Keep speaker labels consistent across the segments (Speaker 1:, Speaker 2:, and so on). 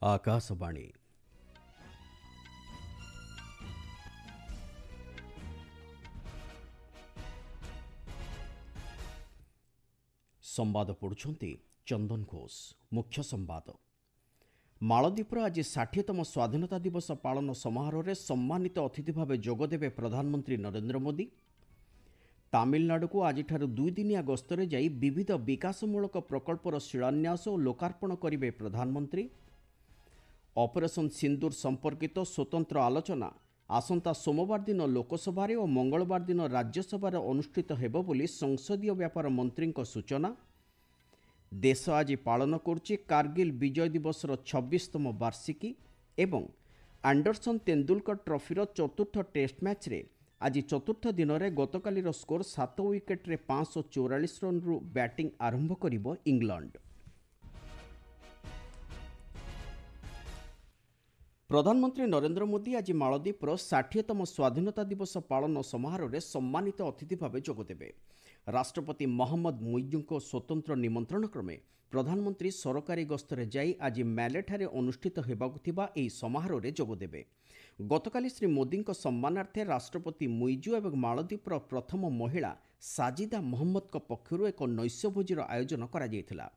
Speaker 1: आकाशवाणी संवाद पढ़ुछंती चंदन घोष। मुख्य संवाद मालदीपर आज 60तम स्वाधीनता दिवस पालन समारोह में सम्मानित अतिथि भाव जोगदेवे प्रधानमंत्री नरेंद्र मोदी। तामिलनाडु को आज 2 दिनिया गस्तरे जाई विविध विकासमूलक प्रकल्पर शिलान्यास और लोकार्पण करेंगे प्रधानमंत्री। ऑपरेशन सिंदूर संपर्कित स्वतंत्र आलोचना आसंता सोमवार दिन लोकसभा और मंगलवार दिन राज्यसभा अनुष्ठित हेबो बोली संसदीय व्यापार मंत्री सूचना। देश आज पालन करुछि कारगिल विजय दिवस 26तम वार्षिकी एवं एंडरसन तेंदुलकर ट्रॉफीर चतुर्थ टेस्ट मैच रे आज चतुर्थ दिन में गतकालीर स्कोर 7 विकेट्रे 544 रन बैटिंग आरंभ करिबो इंग्लैंड। प्रधानमंत्री नरेंद्र मोदी आज मालदीपर 60तम स्वाधीनता दिवस पालन समारोह में सम्मानित अतिथि भाव जोगदेवे। राष्ट्रपति मोहम्मद मुइज्जू स्वतंत्र निमंत्रण क्रमे प्रधानमंत्री सरकारी गस्तरे जाई आज मैलेठारे अनुष्ठित हेबाकु थिबा एही समारोह में जोगदेवे। गतकाली श्री मोदी सम्मानार्थे राष्ट्रपति मुइज्जू एवं मालदीपर प्रथम महिला साजिदा मोहम्मद पक्षरु एक नैश्यभोजीर आयोजन करा जायथिला।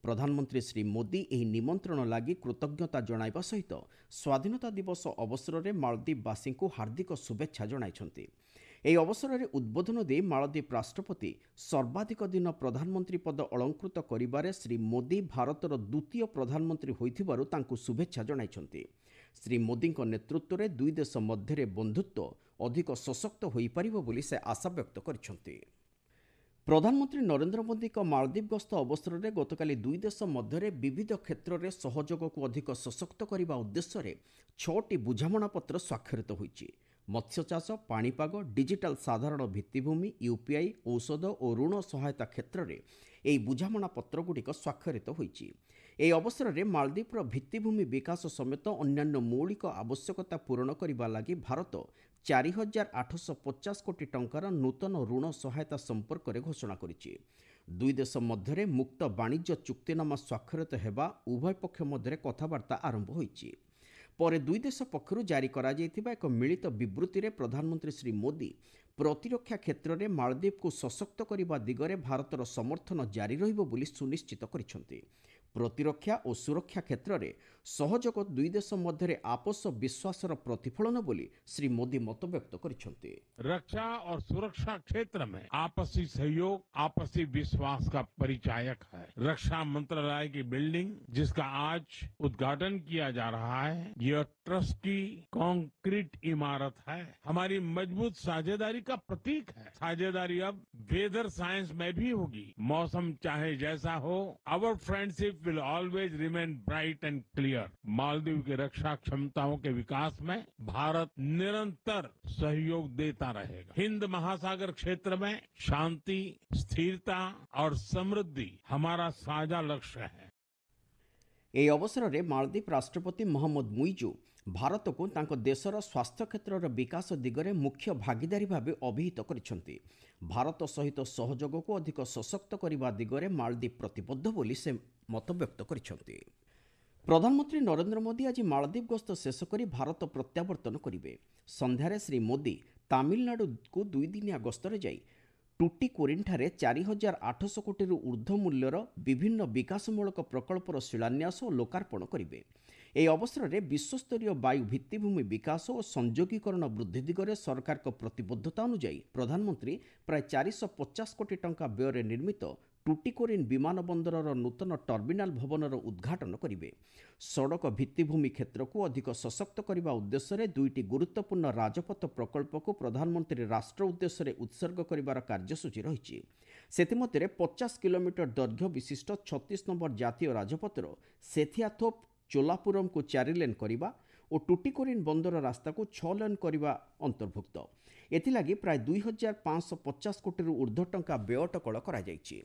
Speaker 1: प्रधानमंत्री श्री मोदी एही निमंत्रण लागि कृतज्ञता जणाइबा सहित स्वाधीनता दिवस अवसर में मालदीपवासी को हार्दिक शुभेच्छा जणाइछन्ति। ଏହି ଅବସରରେ ଉଦ୍ବୋଧନ ଦେଇ ମାଳଦ୍ୱୀପ ରାଷ୍ଟ୍ରପତି ସର୍ବାଧିକ ଦିନ ପ୍ରଧାନମନ୍ତ୍ରୀ ପଦ ଅଳଙ୍କୃତ କରିବାରେ ଶ୍ରୀ ମୋଦି ଭାରତର ଦ୍ୱିତୀୟ ପ୍ରଧାନମନ୍ତ୍ରୀ ହୋଇଥିବାରୁ ତାଙ୍କୁ ଶୁଭେଚ୍ଛା ଜଣାଇଛନ୍ତି। ଶ୍ରୀ ମୋଦିଙ୍କ ନେତୃତ୍ୱରେ ଦୁଇ ଦେଶ ମଧ୍ୟରେ ବନ୍ଧୁତ୍ୱ ଅଧିକ ସଶକ୍ତ ହୋଇପାରିବ ବୋଲି ସେ ଆଶାବ୍ୟକ୍ତ କରିଛନ୍ତି। ପ୍ରଧାନମନ୍ତ୍ରୀ ନରେନ୍ଦ୍ର ମୋଦିଙ୍କ ମାଳଦ୍ୱୀପ ଗସ୍ତ ଅବସରରେ ଗତକାଲି ଦୁଇ ଦେଶ ମଧ୍ୟରେ ବିବିଧ କ୍ଷେତ୍ରରେ ସହଯୋଗକୁ ଅଧିକ ସଶକ୍ତ କରିବା ଉଦ୍ଦେଶ୍ୟରେ 6ଟି ବୁଝାମଣାପତ୍ର ସ୍ୱାକ୍ଷରିତ ହୋଇଛି। मत्स्यचाष, पाणीपाग, डिजिटाल साधारण भित्तिभूमि, यूपीआई, औषध और ऋण सहायता क्षेत्र में यह बुझामणा पत्रगुड़िक स्वाक्षरित होइछि। ଏହି ଅବସରରେ ମାଳଦ୍ୱୀପର ଭିତ୍ତିଭୂମି ବିକାଶ ସମେତ ଅନ୍ୟାନ୍ୟ ମୌଳିକ ଆବଶ୍ୟକତା ପୂରଣ କରିବା ଲାଗି ଭାରତ 4,850 କୋଟି ଟଙ୍କାର ନୂତନ ଋଣ ସହାୟତା ସମ୍ପର୍କରେ ଘୋଷଣା କରିଛି। ଦୁଇ ଦେଶ ମଧ୍ୟରେ ମୁକ୍ତ ବାଣିଜ୍ୟ ଚୁକ୍ତିନାମା ସ୍ୱାକ୍ଷରିତ ହେବା ଉଭୟ ପକ୍ଷ ମଧ୍ୟରେ କଥାବାର୍ତ୍ତା ଆରମ୍ଭ ହୋଇଛି। ପରେ ଦୁଇ ଦେଶ ପକ୍ଷରୁ ଜାରି କରାଯାଇଥିବା ଏକ ମିଳିତ ବିବୃତ୍ତିରେ ପ୍ରଧାନମନ୍ତ୍ରୀ ଶ୍ରୀ ମୋଦି ପ୍ରତିରକ୍ଷା କ୍ଷେତ୍ରରେ ମାଳଦ୍ୱୀପକୁ ସଶକ୍ତ କରିବା ଦିଗରେ ଭାରତର ସମର୍ଥନ ଜାରି ରହିବ ବୋଲି ସୁନିଶ୍ଚିତ କରିଛନ୍ତି। ପ୍ରତିରକ୍ଷା ଓ ସୁରକ୍ଷା କ୍ଷେତ୍ରରେ ସହଯୋଗ ଦୁଇ ଦେଶ ମଧ୍ୟରେ ଆପୋଷ ବିଶ୍ୱାସର ପ୍ରତିଫଳନ ବୋଲି ଶ୍ରୀ ମୋଦି ମତବ୍ୟକ୍ତ କରିଛନ୍ତି।
Speaker 2: रक्षा और सुरक्षा क्षेत्र में आपसी सहयोग आपसी विश्वास का परिचायक है। रक्षा मंत्रालय की बिल्डिंग जिसका आज उद्घाटन किया जा रहा है, यह ट्रस्ट की कंक्रीट इमारत है, हमारी मजबूत साझेदारी का प्रतीक है। साझेदारी अब वेदर साइंस में भी होगी। मौसम चाहे जैसा हो, our friendship will always remain bright and clear. Maldives की रक्षा क्षमताओं के विकास में भारत निरंतर सहयोग देता रहेगा। हिंद महासागर क्षेत्र में शांति, स्थिरता और समृद्धि हमारा साझा लक्ष्य है।
Speaker 1: ଏହି ଅବସରରେ ମାଳଦ୍ୱୀପ ରାଷ୍ଟ୍ରପତି ମହମ୍ମଦ ମୁଇଜୁ ଭାରତକୁ ତାଙ୍କ ଦେଶର ସ୍ୱାସ୍ଥ୍ୟ କ୍ଷେତ୍ରର ବିକାଶ ଦିଗରେ ମୁଖ୍ୟ ଭାଗିଦାରୀ ଭାବେ ଅଭିହିତ କରିଛନ୍ତି। ଭାରତ ସହିତ ସହଯୋଗକୁ ଅଧିକ ସଶକ୍ତ କରିବା ଦିଗରେ ମାଳଦ୍ୱୀପ ପ୍ରତିବଦ୍ଧ ବୋଲି ସେ ମତବ୍ୟକ୍ତ କରିଛନ୍ତି। ପ୍ରଧାନମନ୍ତ୍ରୀ ନରେନ୍ଦ୍ର ମୋଦି ଆଜି ମାଳଦ୍ୱୀପ ଗସ୍ତ ଶେଷ କରି ଭାରତ ପ୍ରତ୍ୟାବର୍ତ୍ତନ କରିବେ। ସନ୍ଧ୍ୟାରେ ଶ୍ରୀ ମୋଦି ତାମିଲନାଡୁକୁ 2 ଦିନିଆ ଗସ୍ତରେ ଯାଇ ଟୁଟିକୋରିନ୍ଠାରେ 4,800 କୋଟିରୁ ଊର୍ଦ୍ଧ୍ୱ ମୂଲ୍ୟର ବିଭିନ୍ନ ବିକାଶମୂଳକ ପ୍ରକଳ୍ପର ଶିଳାନ୍ୟାସ ଓ ଲୋକାର୍ପଣ କରିବେ। ଏହି ଅବସରରେ ବିଶ୍ୱସ୍ତରୀୟ ବାୟୁ ଭିତ୍ତିଭୂମି ବିକାଶ ଓ ସଂଯୋଗୀକରଣ ବୃଦ୍ଧି ଦିଗରେ ସରକାରଙ୍କ ପ୍ରତିବଦ୍ଧତା ଅନୁଯାୟୀ ପ୍ରଧାନମନ୍ତ୍ରୀ ପ୍ରାୟ 450 କୋଟି ଟଙ୍କା ବ୍ୟୟରେ ନିର୍ମିତ ଟୁଟିକୋରିନ୍ ବିମାନ ବନ୍ଦରର ନୂତନ ଟର୍ମିନାଲ ଭବନର ଉଦ୍ଘାଟନ କରିବେ। ସଡ଼କ ଭିତ୍ତିଭୂମି କ୍ଷେତ୍ରକୁ ଅଧିକ ସଶକ୍ତ କରିବା ଉଦ୍ଦେଶ୍ୟରେ 2ଟି ଗୁରୁତ୍ୱପୂର୍ଣ୍ଣ ରାଜପଥ ପ୍ରକଳ୍ପକୁ ପ୍ରଧାନମନ୍ତ୍ରୀ ରାଷ୍ଟ୍ର ଉଦ୍ଦେଶ୍ୟରେ ଉତ୍ସର୍ଗ କରିବାର କାର୍ଯ୍ୟସୂଚୀ ରହିଛି। ସେଥିମଧ୍ୟରେ 50 କିଲୋମିଟର ଦୈର୍ଘ୍ୟ ବିଶିଷ୍ଟ 36 ନମ୍ବର ଜାତୀୟ ରାଜପଥର ସେଥିଆଥୋପ ଚୋଲାପୁରମକୁ 4 ଲେନ୍ କରିବା ଓ ଟୁଟିକୋରିନ୍ ବନ୍ଦର ରାସ୍ତାକୁ 6 ଲେନ୍ କରିବା ଅନ୍ତର୍ଭୁକ୍ତ। ଏଥିଲାଗି ପ୍ରାୟ 2,550 କୋଟିରୁ ଊର୍ଦ୍ଧ୍ୱ ଟଙ୍କା ବ୍ୟୟ ଅଟକଳ କରାଯାଇଛି।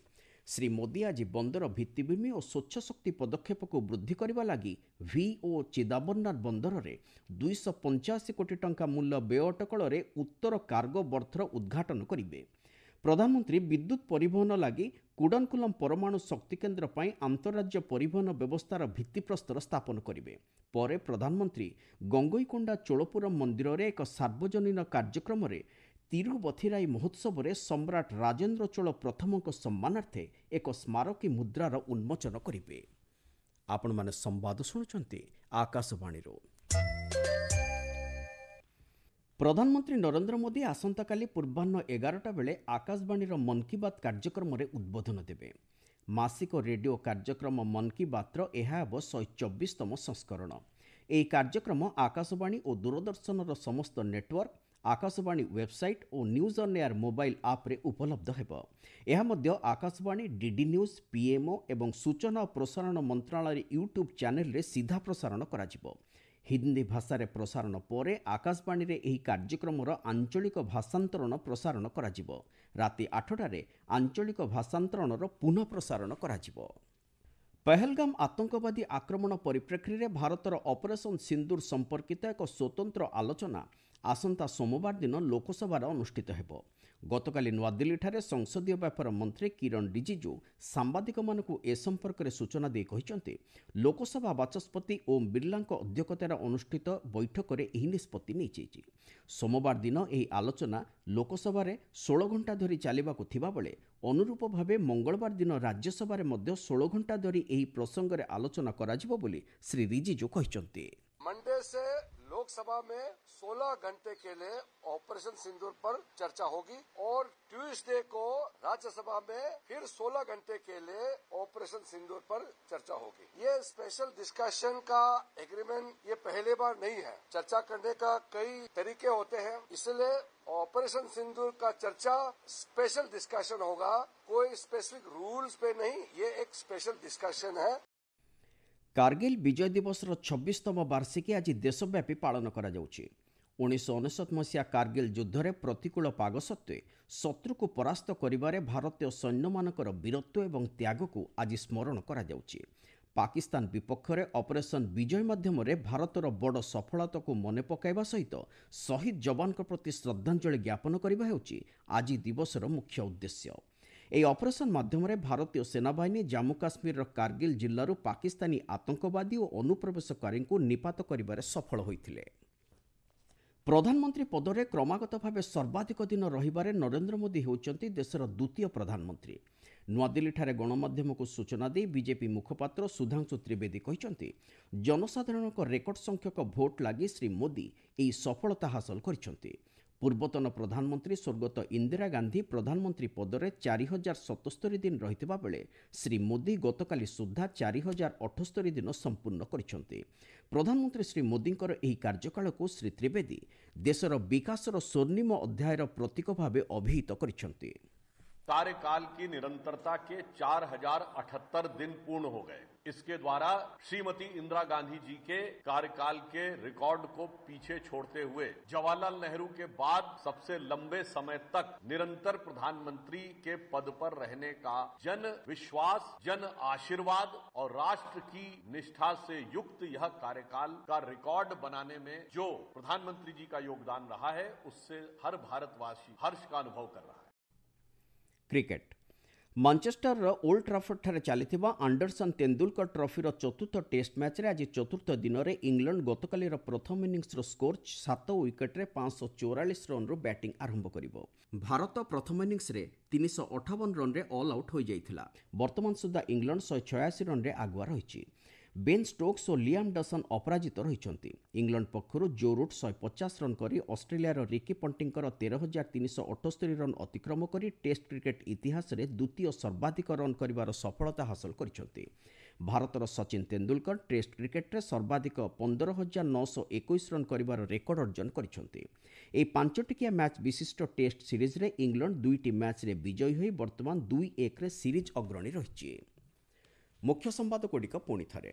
Speaker 1: ଶ୍ରୀ ମୋଦି ଆଜି ବନ୍ଦର ଭିତ୍ତିଭୂମି ଓ ସ୍ୱଚ୍ଛ ଶକ୍ତି ପଦକ୍ଷେପକୁ ବୃଦ୍ଧି କରିବା ଲାଗି ଭି ଓ ଚିଦାବର୍ଣ୍ଣର ବନ୍ଦରରେ 285 କୋଟି ଟଙ୍କା ମୂଲ୍ୟ ବ୍ୟୟ ଅଟକଳରେ ଉତ୍ତର କାର୍ଗୋ ବର୍ଥର ଉଦ୍ଘାଟନ କରିବେ। प्रधानमंत्री विद्युत परिवहन लगी कुडनकुलम परमाणु शक्ति केन्द्र पर आंतरराज्य परिवहन व्यवस्थार भित्तिप्रस्तर स्थापन करेंगे। पर प्रधानमंत्री गंगईकोंडा चोलपुरम मंदिर में एक सार्वजनीन कार्यक्रम में तिरुवथिराई महोत्सव में सम्राट राजेन्द्र चोल प्रथम सम्मानार्थे एक स्मारकी मुद्रार उन्मोचन करेंगे। आपण माने संवाद शुणुचंती आकाशवाणी। प्रधानमंत्री नरेंद्र मोदी आसंताकाली पूर्वाह्न 11टा बेले आकाशवाणीर मन की बात कार्यक्रम में उद्बोधन देवे। मासिक रेडियो कार्यक्रम मन की बातर यह 124तम संस्करण। यह कार्यक्रम आकाशवाणी और दूरदर्शन समस्त नेटवर्क, आकाशवाणी वेबसाइट और न्यूज ऑन एयर मोबाइल आप रे उपलब्ध हेब। यह मध्य आकाशवाणी डीडी न्यूज, पीएमओ एवं सूचना और प्रसारण मंत्रालय यूट्यूब चैनल रे सीधा प्रसारण कराजिबो। हिंदी भाषा रे प्रसारण पर आकाशवाणी रे एही कार्यक्रमर आंचलिक भाषांतरण प्रसारण कराजिबो। राति 8टारे आंचलिक भाषांतरणर पुनः प्रसारण कराजिबो। पहलगाम आतंकवादी आक्रमण परिप्रेक्षी में भारतर ऑपरेशन सिंदूर संपर्कित एक स्वतंत्र आलोचना आसंता सोमवार दिन लोकसभा अनुष्ठित हेबो। गतकाली नवादिल्ली ठारे संसदीय व्यापार मंत्री किरण रिजिजू सांबादिक मानकु ए संपर्क में सूचना दे कहिसंते लोकसभा बाचस्पति ओम बिरला अध्यक्षतार अनुष्ठित बैठक में यह निष्पत्ति नहीं। सोमवार दिन यह आलोचना लोकसभा 16 घंटा धरी चलवाक थिबा बेले अनुरूप भावे मंगलवार दिन राज्यसभा में 16 घंटा धरी यह प्रसंग में आलोचना कराजिबो बोली श्री रिजिजू कहिसंते।
Speaker 3: मंडे से लोकसभा में 16 घंटे के लिए ऑपरेशन सिंदूर पर चर्चा होगी और ट्यूसडे को राज्यसभा में फिर 16 घंटे के लिए ऑपरेशन सिंदूर पर चर्चा होगी। ये स्पेशल डिस्कशन का एग्रीमेंट ये पहली बार नहीं है। चर्चा करने का कई तरीके होते हैं, इसलिए ऑपरेशन सिंदूर का चर्चा स्पेशल डिस्कशन होगा। कोई स्पेसिफिक रूल्स पे नहीं, ये एक स्पेशल डिस्कशन है।
Speaker 1: कारगिल विजय दिवस 26तम वार्षिकी आज देशव्यापी पालन करा जाउछि। 1999 मसीहा कारगिल युद्ध में प्रतिकूल पाग सत्वे शत्रु को परास्त करिबारे भारतीय सैन्य मानकर वीरत्व एवं त्याग को आज स्मरण करा जाउछि। पाकिस्तान विपक्ष में ऑपरेशन विजय माध्यम भारतर बड़ सफलता को मन पकाइबा सहित शहीद जवान प्रति श्रद्धांजलि ज्ञापन करबा हेउछि आज दिवसर मुख्य उद्देश्य। এই অপারেশন মাধ্যমে ভারতীয় সেনাবাহিনী জম্মু কাশ্মীরর কার্গিল জিল্লার পাকিস্তানী আতঙ্কবাদী ও অনুপ্রবেশকারী নিপাত করিবারে সফল হয়েছিল। প্রধানমন্ত্রী পদরে ক্রমাগত ভাবে সর্বাধিক দিন রহিবারে নরেন্দ্র মোদী হেউচন্তি দেশর দ্বিতীয় প্রধানমন্ত্রী। নুয়াদিল্লীଠାରେ ଗଣମାଧ୍ୟମକୁ ସୂଚନା ଦେଇ ବିଜେପି ମୁଖପାତ୍ର ସୁଧାଂଶୁ ତ୍ରିବେଦୀ କହିଛନ୍ତି ଜନସାଧାରଣଙ୍କ ରେକର୍ଡ ସଂଖ୍ୟକ ଭୋଟ ଲାଗି ଶ୍ରୀ ମୋଦୀ ଏହି ସଫଳତା ହାସଲ କରିଛନ୍ତି। ପୂର୍ବତନ ପ୍ରଧାନମନ୍ତ୍ରୀ ସ୍ୱର୍ଗତ ଇନ୍ଦିରା ଗାନ୍ଧୀ ପ୍ରଧାନମନ୍ତ୍ରୀ ପଦରେ 4077 ଦିନ ରହିଥିବା ବେଳେ ଶ୍ରୀ ମୋଦୀ ଗତକାଲି ସୁଦ୍ଧା 4078 ଦିନ ସମ୍ପୂର୍ଣ୍ଣ କରିଛନ୍ତି। ପ୍ରଧାନମନ୍ତ୍ରୀ ଶ୍ରୀ ମୋଦୀଙ୍କର ଏହି କାର୍ଯ୍ୟକାଳକୁ ଶ୍ରୀ ତ୍ରିବେଦୀ ଦେଶର ବିକାଶର ସ୍ୱର୍ଣ୍ଣିମ ଅଧ୍ୟାୟର ପ୍ରତୀକ ଭାବେ ଅଭିହିତ କରିଛନ୍ତି।
Speaker 4: कार्यकाल की निरंतरता के 4078 दिन पूर्ण हो गए। इसके द्वारा श्रीमती इंदिरा गांधी जी के कार्यकाल के रिकॉर्ड को पीछे छोड़ते हुए जवाहरलाल नेहरू के बाद सबसे लंबे समय तक निरंतर प्रधानमंत्री के पद पर रहने का जन विश्वास, जन आशीर्वाद और राष्ट्र की निष्ठा से युक्त यह कार्यकाल का रिकॉर्ड बनाने में जो प्रधानमंत्री जी का योगदान रहा है, उससे हर भारतवासी हर्ष का अनुभव कर रहा है।
Speaker 1: क्रिकेट मानचेस्टर ओल्ड ट्राफोर्ड ठारे चलिथिबा एंडरसन तेंदुलकर ट्रॉफीर चतुर्थ टेस्ट मैच रे आज चतुर्थ दिन में इंग्लैंड गतकालीर प्रथम इनिंग्सर स्कोर 7 विकेट 544 रन बैटिंग आरंभ करिबो। भारत प्रथम इनिंग्स रे 358 रन रे ऑल आउट हो जाइथिला। वर्तमान सुधा इंग्लैंड 186 रन रे आगुआ रहिछि। बेन स्टोक्स और लियाम डसन अपराजित रहिଛନ୍ତି। इंग्लैंड पक्षर जो रूट 150 रन करी ऑस्ट्रेलियार रिकी पंटिंगर 13,378 रन अतिक्रम करी टेस्ट क्रिकेट इतिहास रे द्वितीय सर्वाधिक रन करिवार सफलता हासिल करिଛନ୍ତି। भारतर सचिन तेंदुलकर टेस्ट क्रिकेट रे सर्वाधिक 15,921 रन करिवार रेकर्ड अर्जन करिଛନ୍ତି। ए 5टिकिया मैच विशिष्ट टेस्ट सीरीज रे इंग्लैंड 2टी मैच रे विजयी होई वर्तमान 2-1 रे सीरीज अग्रणी रहिछि। मुख्य संवाद गुड़िक पुणी थे।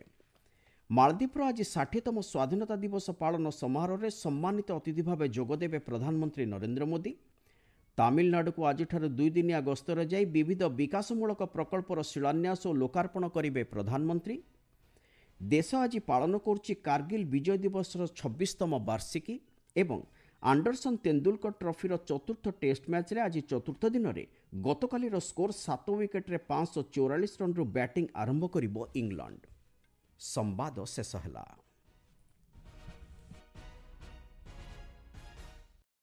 Speaker 1: मालदीपर आज 60तम स्वाधीनता दिवस पालन समारोह में सम्मानित अतिथि भाव जोगदेवे प्रधानमंत्री नरेंद्र मोदी। तमिलनाडु को आज 2 दिनिया गस्तर जाई विविध विकासमूलक प्रकल्पर शिलान्यास और लोकार्पण करेंगे प्रधानमंत्री। देश आज पालन करुच्ची कारगिल विजय दिवस 26तम वार्षिकी एवं ଆଣ୍ଡରସନ୍ ତେନ୍ଦୁଲକର ଟ୍ରଫିର ଚତୁର୍ଥ ଟେଷ୍ଟ ମ୍ୟାଚ୍ରେ ଆଜି ଚତୁର୍ଥ ଦିନରେ ଗତକାଲିର ସ୍କୋର 7 ୱିକେଟ୍ରେ 544 ରନ୍ରୁ ବ୍ୟାଟିଂ ଆରମ୍ଭ କରିବ ଇଂଲଣ୍ଡ। ସମ୍ବାଦ ଶେଷ ହେଲା।